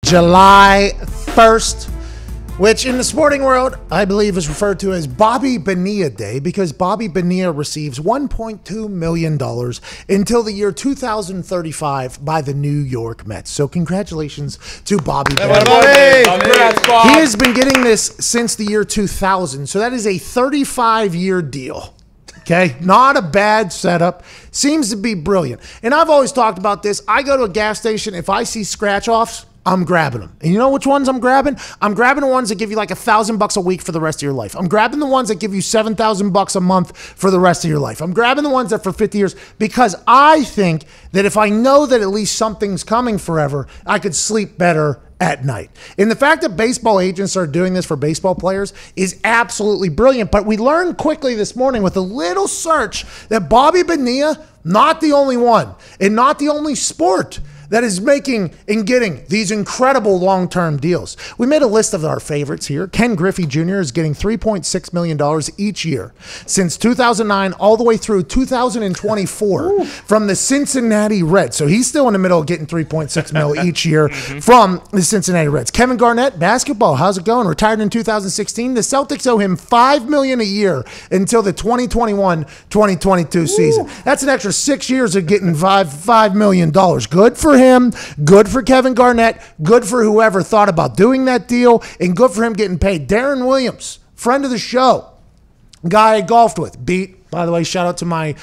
July 1st, which in the sporting world, I believe is referred to as Bobby Bonilla Day because Bobby Bonilla receives $1.2 million until the year 2035 by the New York Mets. So congratulations to Bobby Bonilla. He has been getting this since the year 2000, so that is a 35-year deal. Okay, not a bad setup. Seems to be brilliant. And I've always talked about this. I go to a gas station. If I see scratch-offs, I'm grabbing them. And you know which ones I'm grabbing? I'm grabbing the ones that give you like $1,000 a week for the rest of your life. I'm grabbing the ones that give you $7,000 a month for the rest of your life. I'm grabbing the ones that for 50 years because I think that if I know that at least something's coming forever, I could sleep better at night. And the fact that baseball agents are doing this for baseball players is absolutely brilliant. But we learned quickly this morning with a little search that Bobby Bonilla, not the only one and not the only sport that is making and getting these incredible long-term deals. We made a list of our favorites here. Ken Griffey Jr. is getting $3.6 million each year since 2009 all the way through 2024 from the Cincinnati Reds. So he's still in the middle of getting $3.6 million each year from the Cincinnati Reds. Kevin Garnett, basketball, how's it going? Retired in 2016. The Celtics owe him $5 million a year until the 2021-2022 season. That's an extra 6 years of getting $5 million. Good for him, good for Kevin Garnett, good for whoever thought about doing that deal, and good for him getting paid. Darren Williams, friend of the show, guy I golfed with, beat, by the way, shout out to my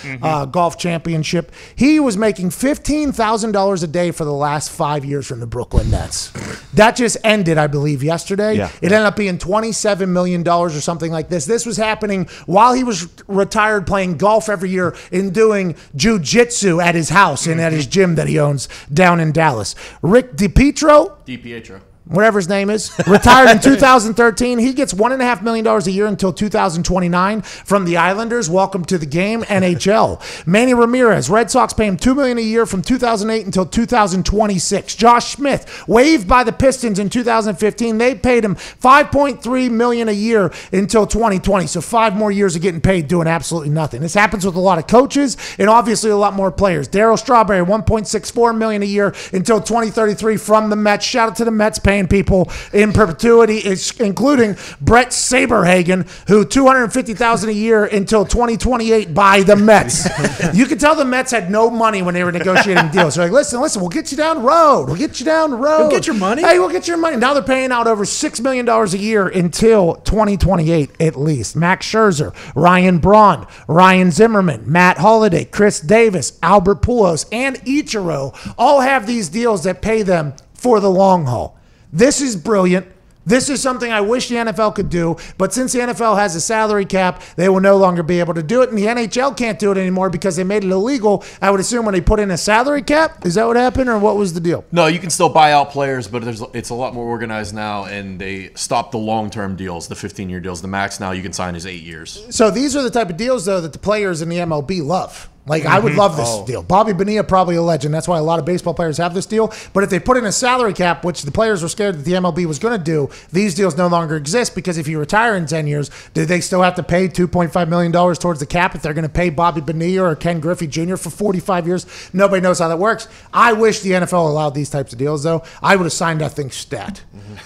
golf championship. He was making $15,000 a day for the last 5 years from the Brooklyn Nets. That just ended, I believe, yesterday. Yeah. It ended up being $27 million or something like this. This was happening while he was retired playing golf every year and doing jiu-jitsu at his house and at his gym that he owns down in Dallas. Rick DiPietro. Whatever his name is, retired in 2013. He gets $1.5 million a year until 2029 from the Islanders. Welcome to the game, NHL. Manny Ramirez, Red Sox pay him $2 million a year from 2008 until 2026. Josh Smith, waived by the Pistons in 2015. They paid him $5.3 million a year until 2020. So 5 more years of getting paid doing absolutely nothing. This happens with a lot of coaches and obviously a lot more players. Darryl Strawberry, $1.64 million a year until 2033 from the Mets. Shout out to the Mets paying people in perpetuity, including Brett Saberhagen, who $250,000 a year until 2028 by the Mets. You could tell the Mets had no money when they were negotiating deals. They're like, listen, we'll get you down the road. We'll get you down the road. We'll get your money. Hey, we'll get your money. Now they're paying out over $6 million a year until 2028 at least. Max Scherzer, Ryan Braun, Ryan Zimmerman, Matt Holliday, Chris Davis, Albert Pujols, and Ichiro all have these deals that pay them for the long haul. This is brilliant. This is something I wish the NFL could do, but since the NFL has a salary cap, they will no longer be able to do it, and the NHL can't do it anymore because they made it illegal, I would assume, when they put in a salary cap. Is that what happened, or what was the deal? No, you can still buy out players, but it's a lot more organized now, and they stopped the long-term deals, the 15-year deals. The max now you can sign is 8 years. So these are the type of deals, though, that the players in the MLB love. Like, I would love this deal. Bobby Bonilla, probably a legend. That's why a lot of baseball players have this deal. But if they put in a salary cap, which the players were scared that the MLB was going to do, these deals no longer exist because if you retire in 10 years, do they still have to pay $2.5 million towards the cap if they're going to pay Bobby Bonilla or Ken Griffey Jr. for 45 years? Nobody knows how that works. I wish the NFL allowed these types of deals, though. I would have signed that thing stat.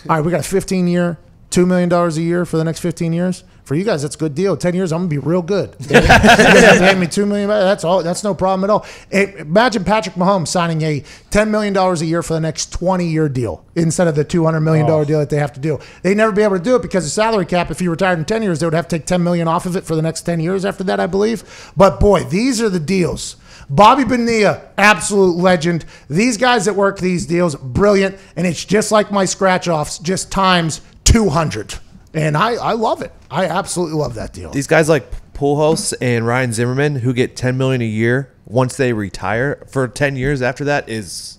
All right, we got a 15-year, $2 million a year for the next 15 years. For you guys, that's a good deal. 10 years, I'm going to be real good. You're going to pay me $2 million. That's all. That's no problem at all. Imagine Patrick Mahomes signing a $10 million a year for the next 20-year deal instead of the $200 million deal that they have to do. They'd never be able to do it because of salary cap. If he retired in 10 years, they would have to take $10 million off of it for the next 10 years after that, I believe. But, boy, these are the deals. Bobby Bonilla, absolute legend. These guys that work these deals, brilliant. And it's just like my scratch-offs, just times 200. And I love it. I absolutely love that deal. These guys like Pujols and Ryan Zimmerman, who get $10 million a year once they retire for 10 years after that, is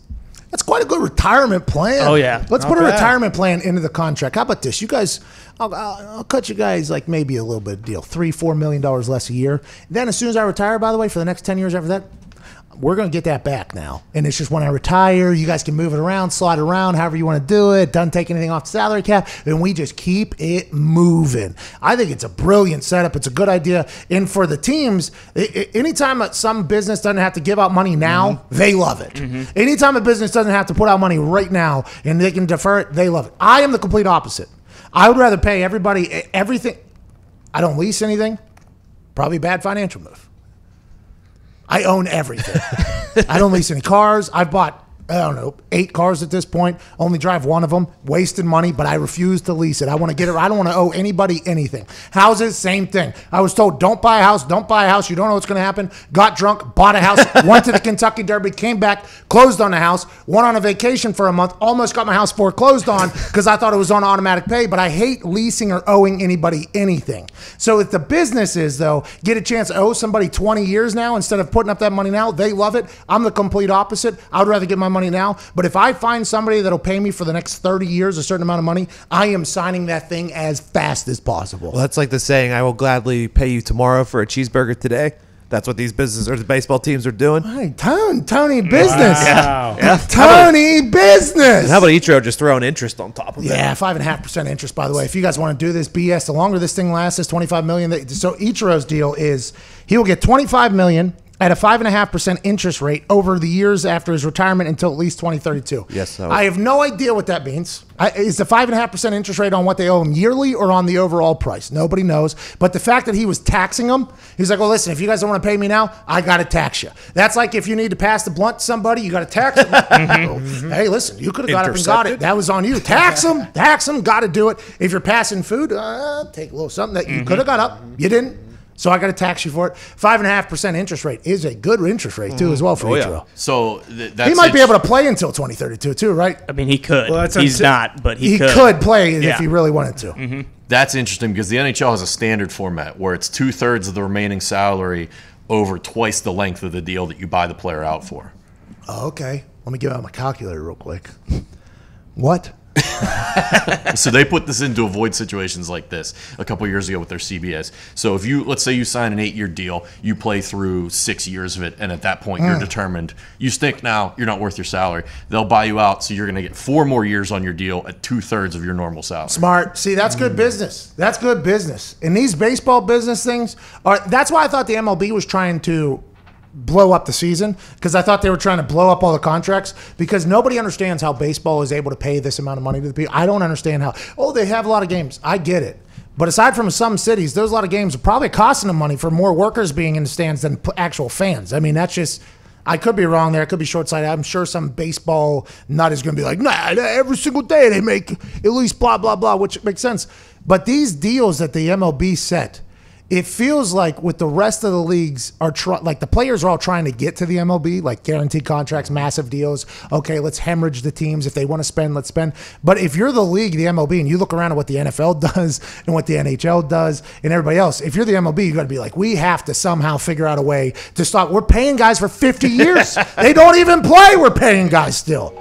that's quite a good retirement plan. Oh yeah, let's put a retirement plan into the contract. How about this? You guys, I'll cut you guys like maybe a little bit of deal, $3-4 million less a year. Then as soon as I retire, by the way, for the next 10 years after that, we're going to get that back now. And it's just when I retire, you guys can move it around, slide it around, however you want to do it. Doesn't take anything off the salary cap. And we just keep it moving. I think it's a brilliant setup. It's a good idea. And for the teams, anytime some business doesn't have to give out money now, they love it. Anytime a business doesn't have to put out money right now and they can defer it, they love it. I am the complete opposite. I would rather pay everybody everything. I don't lease anything. Probably a bad financial move. I own everything. I don't lease any cars. I've bought, I don't know, 8 cars at this point. Only drive one of them. Wasted money, but I refuse to lease it. I want to get it. I don't want to owe anybody anything. Houses, same thing. I was told, don't buy a house. Don't buy a house. You don't know what's going to happen. Got drunk, bought a house, went to the Kentucky Derby, came back, closed on the house, went on a vacation for a month, almost got my house foreclosed on because I thought it was on automatic pay, but I hate leasing or owing anybody anything. So if the businesses, though, get a chance to owe somebody 20 years now instead of putting up that money now, they love it. I'm the complete opposite. I would rather get my money now. But if I find somebody that'll pay me for the next 30 years a certain amount of money, I am signing that thing as fast as possible. Well, that's like the saying, I will gladly pay you tomorrow for a cheeseburger today. That's what these business or the baseball teams are doing. Hey, Tony business. Wow. Yeah. Tony business. And how about Ichiro just throwing interest on top of it? Yeah, 5.5% interest, by the way. If you guys want to do this BS, the longer this thing lasts, is $25 million. So Ichiro's deal is he will get $25 million at a 5.5% interest rate over the years after his retirement until at least 2032. Yes, so. I have no idea what that means. Is the 5.5% interest rate on what they owe him yearly or on the overall price? Nobody knows. But the fact that he was taxing them, he's like, well, listen, if you guys don't want to pay me now, I got to tax you. That's like if you need to pass the blunt to somebody, you got to tax them. Hey, listen, you could have got up and got it. That was on you. Tax them, got to do it. If you're passing food, take a little something that you could have got up. You didn't. So I got to tax you for it. 5.5% interest rate is a good interest rate too, as well for Ichiro. So that's he might be able to play until 2032 too, right? I mean, he could. Well, He's not, but he could play if he really wanted to. That's interesting because the NHL has a standard format where it's 2/3 of the remaining salary over twice the length of the deal that you buy the player out for. Oh, okay. Let me get out my calculator real quick. What? So they put this in to avoid situations like this a couple years ago with their CBS. So if you, let's say you sign an 8-year deal, you play through 6 years of it, and at that point you're determined, you stink now, you're not worth your salary. They'll buy you out, so you're going to get 4 more years on your deal at 2/3 of your normal salary. Smart. See, that's good business. That's good business. And these baseball business things that's why I thought the MLB was trying to blow up the season, because I thought they were trying to blow up all the contracts, because nobody understands how baseball is able to pay this amount of money to the people. I don't understand how. Oh, they have a lot of games. I get it. But aside from some cities, there's a lot of games are probably costing them money for more workers being in the stands than actual fans. I mean, that's just, I could be wrong there. I could be short-sighted. I'm sure some baseball nut is going to be like, nah, every single day they make at least blah, blah, blah, which makes sense. But these deals that the MLB set, it feels like with the rest of the leagues are like the players are all trying to get to the MLB, like guaranteed contracts, massive deals. Okay, let's hemorrhage the teams. If they want to spend, let's spend. But if you're the league, the MLB, and you look around at what the NFL does and what the NHL does and everybody else, if you're the MLB, you got to be like, we have to somehow figure out a way to stop. We're paying guys for 50 years. They don't even play. We're paying guys still.